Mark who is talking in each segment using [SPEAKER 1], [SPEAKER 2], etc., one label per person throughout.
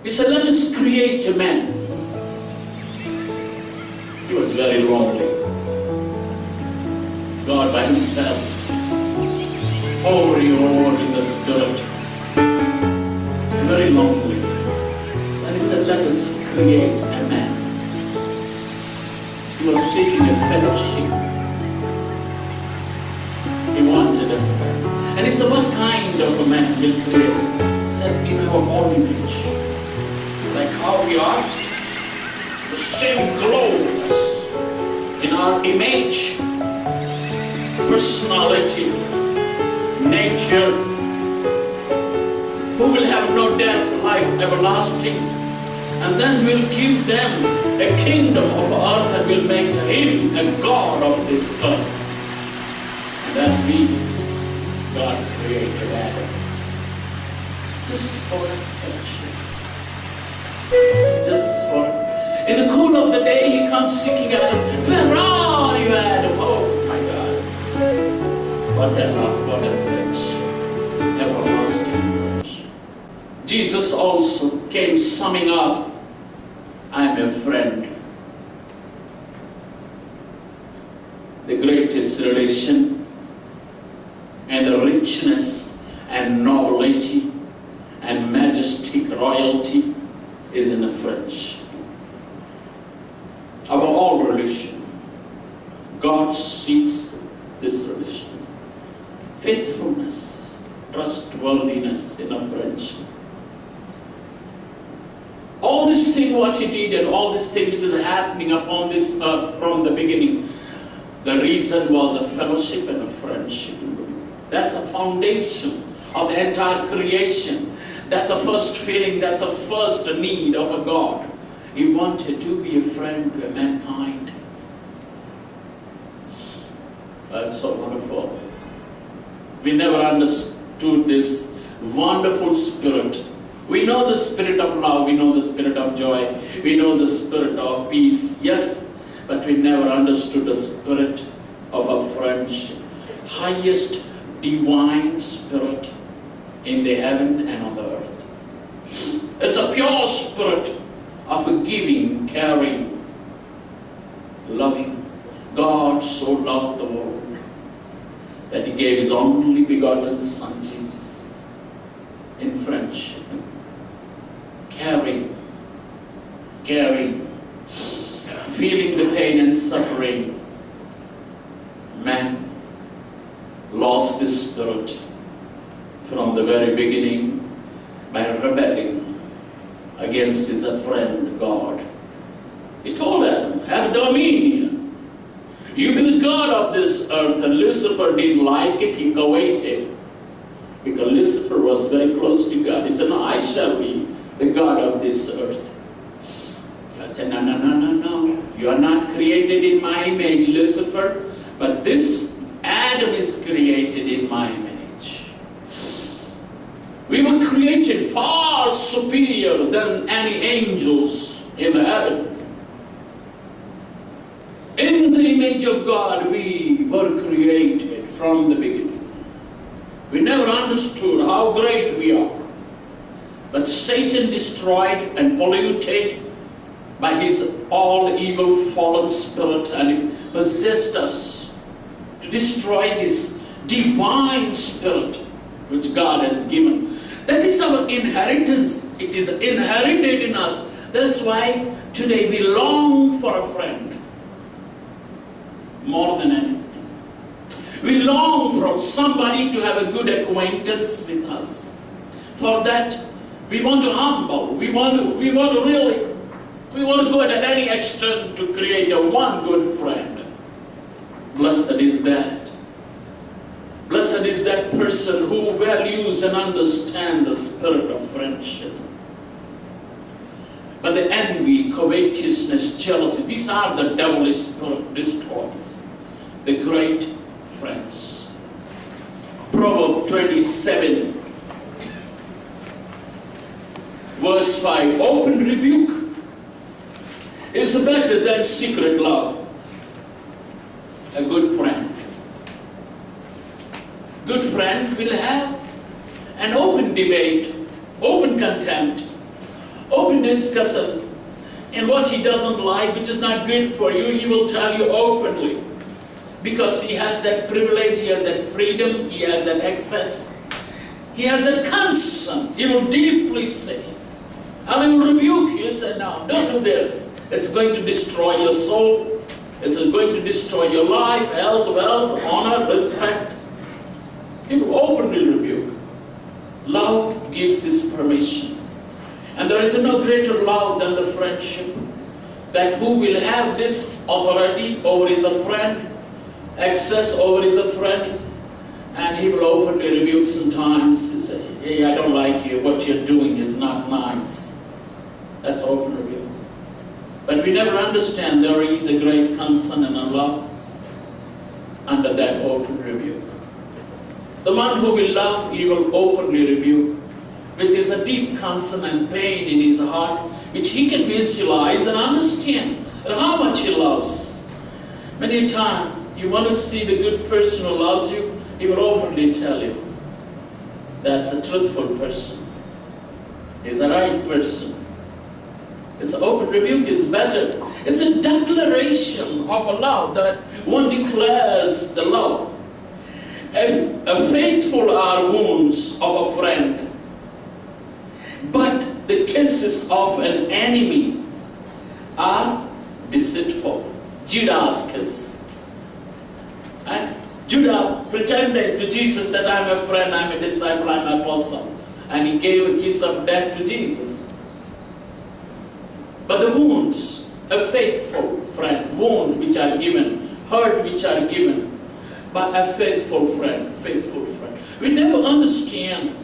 [SPEAKER 1] He said, let us create a man. He was very lonely. God by himself, overjoyed in the spirit, very lonely. And he said, let us create a man. He was seeking a fellowship. He wanted a friend. And he said, what kind of a man will create? He said, in our own image. Like how we are, the same clothes, in our image, personality, nature, who will have no death, life everlasting, and then we'll give them a kingdom of earth and we'll make him a God of this earth. And that's me. God created Adam just for a fellowship. Just for, in the cool of the day, he comes seeking Adam. Where are you, Adam? Oh my God. What a love, what a friendship. Everlasting friendship. Jesus also came summing up, I'm a friend. The greatest relation and the richness and nobility and majestic royalty is in a friendship. Above all relation, God seeks this relation. Faithfulness, trustworthiness in a friendship. All this thing what he did and all this thing which is happening upon this earth from the beginning, the reason was a fellowship and a friendship. That's the foundation of the entire creation. That's the first feeling, that's the first need of a God. He wanted to be a friend to mankind. That's so wonderful. We never understood this wonderful spirit. We know the spirit of love, we know the spirit of joy, we know the spirit of peace, yes, but we never understood the spirit of a friendship. Highest divine spirit in the heaven and on the earth. It's a pure spirit of giving, caring, loving. God so loved the world that he gave his only begotten Son, Jesus, in friendship. Caring, feeling the pain and suffering. Man lost this spirit from the very beginning by rebelling against his friend God. He told Adam, have dominion. You be the God of this earth. And Lucifer didn't like it, he coveted. Because Lucifer was very close to God. He said, no, I shall be the God of this earth. God said, no. You are not created in my image, Lucifer, but this Adam is created in my image. We were created far superior than any angels in heaven. In the image of God, we were created from the beginning. We never understood how great we are. But Satan destroyed and polluted by his all evil fallen spirit, and it possessed us to destroy this divine spirit which God has given. That is our inheritance. It is inherited in us. That's why today we long for a friend more than anything. We long for somebody to have a good acquaintance with us. For that, we want to humble. We want to go at any extent to create a one good friend. Blessed is that. Blessed is that person who values and understands the spirit of friendship. But the envy, covetousness, jealousy, these are the devilish spirit destroys the great friends. Proverbs 27, verse 5, open rebuke is better than secret love. A good friend. Good friend will have an open debate, open contempt, open discuss it. And what he doesn't like, which is not good for you, he will tell you openly. Because he has that privilege, he has that freedom, he has that access. He has that concern. He will deeply say. And he will rebuke you, say, no, don't do this. It's going to destroy your soul. It's going to destroy your life, health, wealth, honor, respect. He will openly rebuke. Love gives this permission. And there is no greater love than the friendship. That who will have this authority over his friend, access over his friend, and he will openly rebuke sometimes. He say, hey, I don't like you. What you're doing is not nice. That's open rebuke. But we never understand there is a great concern and a love under that open rebuke. The one who will love, he will openly rebuke, with his a deep concern and pain in his heart, which he can visualize and understand how much he loves. Many times, you want to see the good person who loves you, he will openly tell you. That's a truthful person. He's a right person. It's an open rebuke is better. It's a declaration of a love that one declares the love. A faithful are wounds of a friend, but the kisses of an enemy are deceitful. Judas' kiss. And Judah pretended to Jesus that I'm a friend, I'm a disciple, I'm an apostle. And he gave a kiss of death to Jesus. But the wounds, a faithful friend, wound which are given, hurt which are given by a faithful friend, We never understand.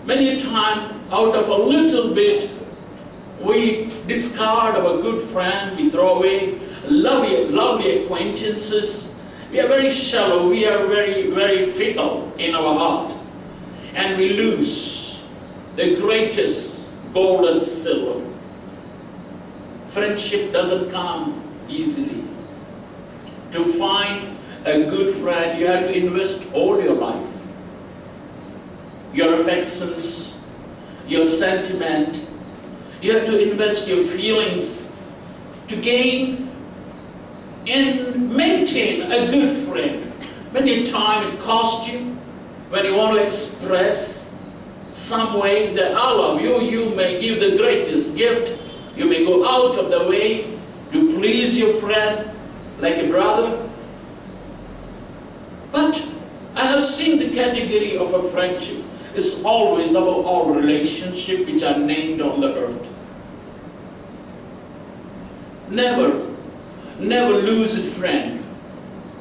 [SPEAKER 1] Many a time, out of a little bit, we discard our good friend, we throw away lovely acquaintances. We are very shallow, we are very, very fickle in our heart. And we lose the greatest gold and silver. Friendship doesn't come easily. To find a good friend, you have to invest all your life. Your affections, your sentiment. You have to invest your feelings to gain and maintain a good friend. Many times it costs you when you want to express some way that I love you. You may give the greatest gift. You may go out of the way to please your friend like a brother. But I have seen the category of a friendship is always about all relationships which are named on the earth. Never lose a friend.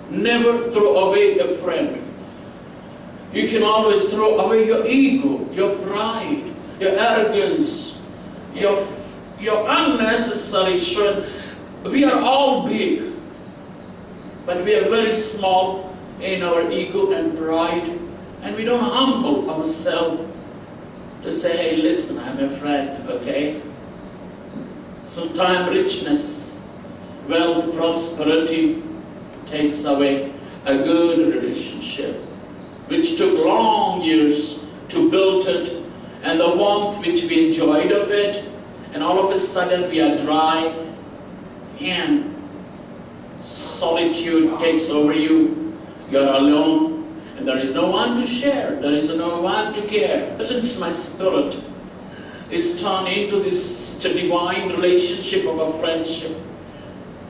[SPEAKER 1] Never throw away a friend. You can always throw away your ego, your pride, your arrogance, your unnecessary strength. We are all big, but we are very small in our ego and pride, and we don't humble ourselves to say, hey, listen, I'm a friend, okay? Sometimes richness, wealth, prosperity takes away a good relationship, which took long years to build it, and the warmth which we enjoyed of it, and all of a sudden we are dry, and solitude takes over you. You are alone, and there is no one to share, there is no one to care. Since my spirit is turned into this divine relationship of a friendship,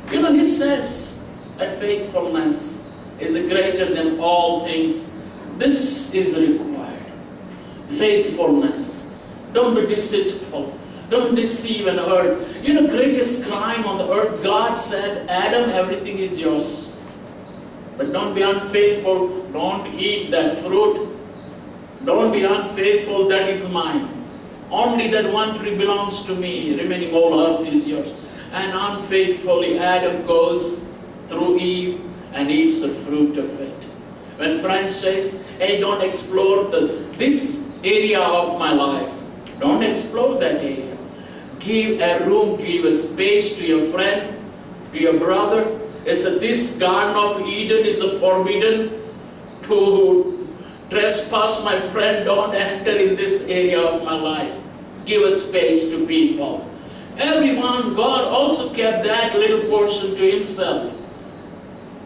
[SPEAKER 1] you know, he says that faithfulness is greater than all things. This is required. Faithfulness. Don't be deceitful. Don't deceive and hurt. You know, greatest crime on the earth, God said, Adam, everything is yours. But don't be unfaithful. Don't eat that fruit. Don't be unfaithful. That is mine. Only that one tree belongs to me. Remaining all earth is yours. And unfaithfully, Adam goes through Eve and eats the fruit of it. When friend says, hey, don't explore this area of my life. Don't explore that area. Give a room, give a space to your friend, to your brother. It's this Garden of Eden is forbidden to trespass, my friend. Don't enter in this area of my life. give a space to people. Everyone, God also kept that little portion to himself.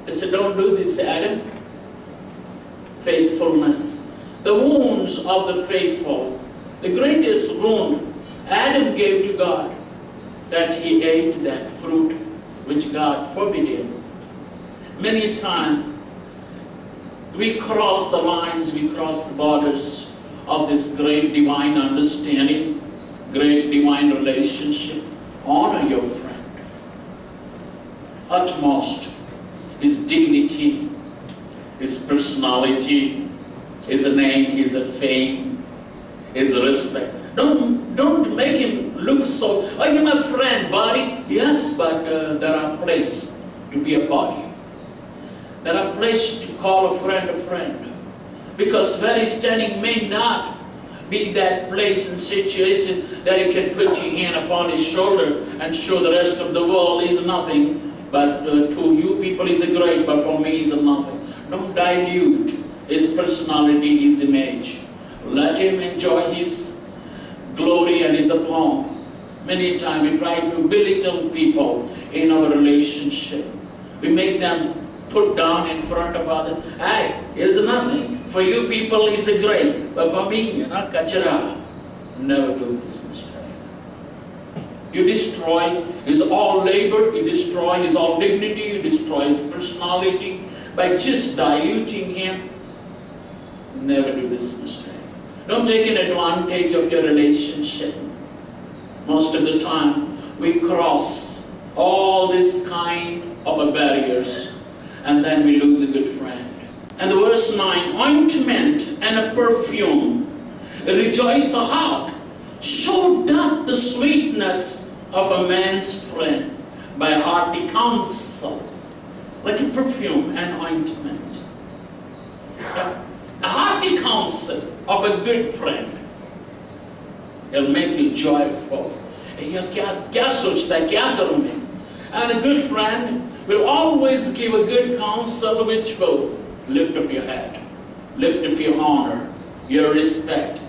[SPEAKER 1] He said, don't do this, Adam. Faithfulness. The wounds of the faithful. The greatest wound Adam gave to God, that he ate that fruit which God forbid him. Many times we cross the lines, we cross the borders of this great divine understanding, great divine relationship. Honor your friend. Utmost his dignity, his personality, his name, his fame, his respect. Don't make him look so, oh, you're my friend, buddy. Yes, but there are places to be a body. There are places to call a friend. Because where he's standing may not be that place and situation that he can put your hand upon his shoulder and show the rest of the world is nothing. But to you people he's a great, but for me he's a nothing. Don't dilute his personality, his image. Let him enjoy his glory and his pomp. Many times we try to belittle people in our relationship. We make them put down in front of others. Hey, he's nothing. For you people he's a great, but for me, you're not kachara. Never do this mistake. You destroy his all labor, you destroy his all dignity, you destroy his personality by just diluting him. Never do this mistake. Don't take an advantage of your relationship. Most of the time, we cross all this kind of barriers, and then we lose a good friend. And the verse 9, ointment and a perfume rejoice the heart. So doth the sweetness of a man's friend by hearty counsel. Like a perfume and ointment. A hearty counsel of a good friend. It'll make you joyful. And a good friend will always give a good counsel which will lift up your head, lift up your honor, your respect,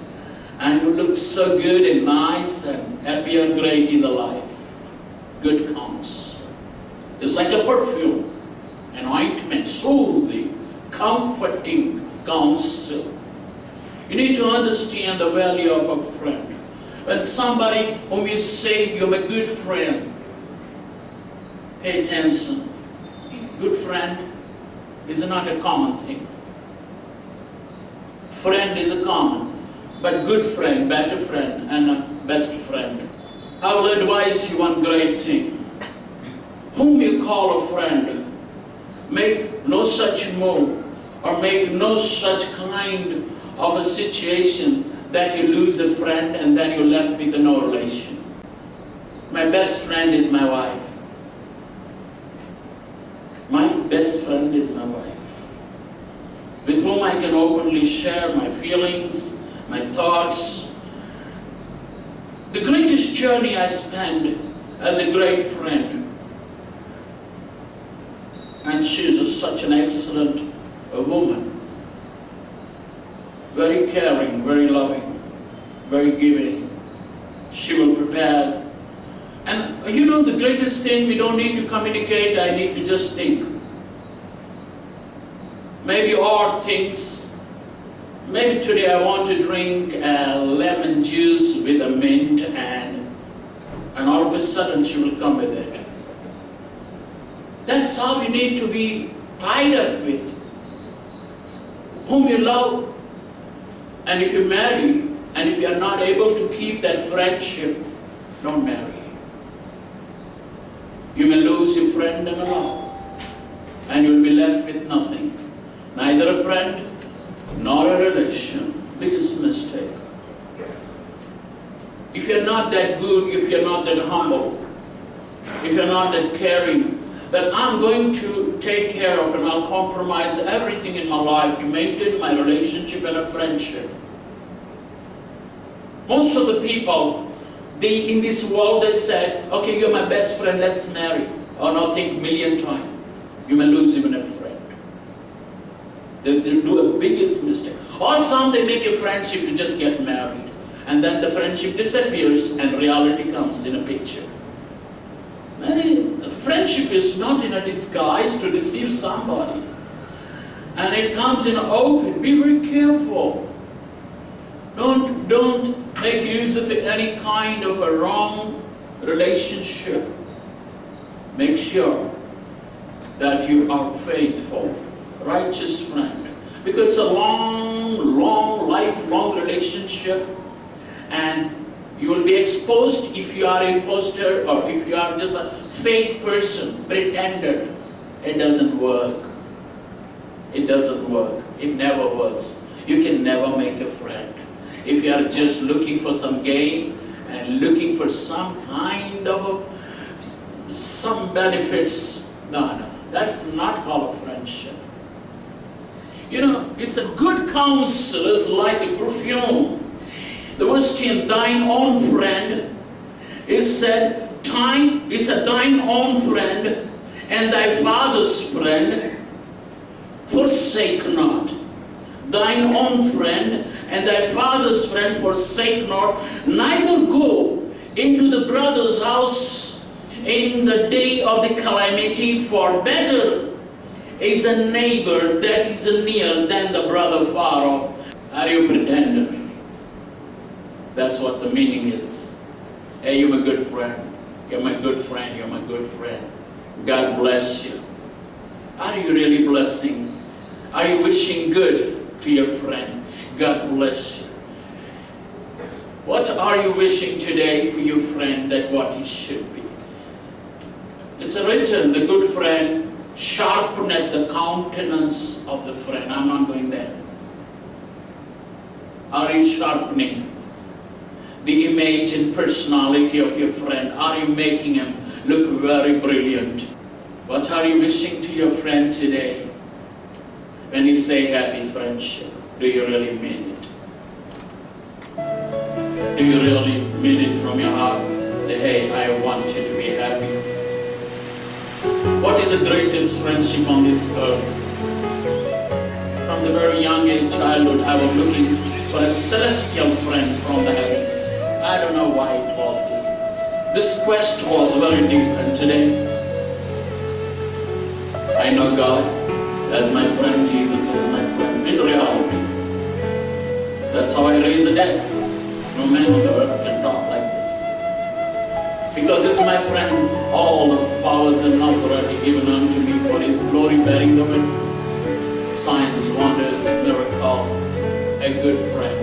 [SPEAKER 1] and you look so good and nice and happy and great in the life. Good counsel. It's like a perfume, an ointment, soothing, comforting counsel. You need to understand the value of a friend. When somebody whom you say you're a good friend, pay attention. Good friend is not a common thing. Friend is a common, but good friend, better friend, and a best friend. I will advise you one great thing. Whom you call a friend, make no such move or make no such kind of a situation that you lose a friend and then you're left with no relation. My best friend is my wife. My best friend is my wife, with whom I can openly share my feelings, my thoughts. The greatest journey I spend as a great friend, and she is such an excellent woman, very caring, very loving, very giving. She will prepare. And you know, the greatest thing, we don't need to communicate, I need to just think. Maybe odd things. Maybe today I want to drink lemon juice with a mint, and all of a sudden she will come with it. That's how you need to be tied up with whom you love. And if you marry, and if you are not able to keep that friendship, don't marry. You may lose your friend and a love, and you will be left with nothing. Neither a friend nor a relation. Biggest mistake. If you're not that good, if you're not that humble, if you're not that caring, that I'm going to take care of and I'll compromise everything in my life to maintain my relationship and a friendship. Most of the people, in this world, they said, okay, you're my best friend, let's marry. Or not, think million times. You may lose even a friend. They do a biggest mistake. Or some, they make a friendship to just get married. and then the friendship disappears and reality comes in a picture. Friendship is not in a disguise to deceive somebody. And it comes in open. Be very careful. Don't make use of any kind of a wrong relationship. Make sure that you are faithful, righteous friend. Because it's a long, lifelong relationship, and you will be exposed if you are an imposter or if you are just a fake person, pretender. It doesn't work. It doesn't work. It never works. You can never make a friend. If you are just looking for some gain and looking for some kind of some benefits, no, that's not called a friendship. You know, it's a good counsel is like a perfume. The verse 10, thine own friend, is said, time is a thine own friend and thy father's friend, forsake not. Thine own friend and thy father's friend forsake not, neither go into the brother's house in the day of the calamity, for better is a neighbor that is near than the brother far off. Are you a pretender? That's what the meaning is. Hey, you're my good friend. You're my good friend. You're my good friend. God bless you. Are you really blessing? Are you wishing good to your friend? God bless you. What are you wishing today for your friend that what he should be? It's written, the good friend sharpeneth the countenance of the friend. I'm not going there. Are you sharpening the image and personality of your friend? Are you making him look very brilliant? What are you wishing to your friend today? When you say happy friendship, do you really mean it? Do you really mean it from your heart? That, hey, I want you to be happy. What is the greatest friendship on this earth? From the very young age, childhood, I was looking for a celestial friend from the heaven. I don't know why it was this. This quest was very deep, and today I know God as my friend. Jesus is my friend in reality. That's how I raise the dead. No man on the earth can talk like this. Because he's my friend, all the powers and authority given unto me for his glory, bearing the witness. Signs, wonders, miracle. A good friend.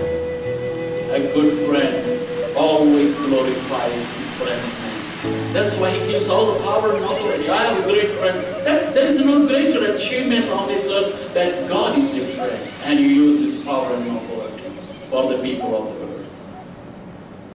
[SPEAKER 1] A good friend always glorifies his friend's name. That's why he gives all the power and authority. I have a great friend. There is no greater achievement on this earth that God is your friend and you use his power and authority for the people of the earth.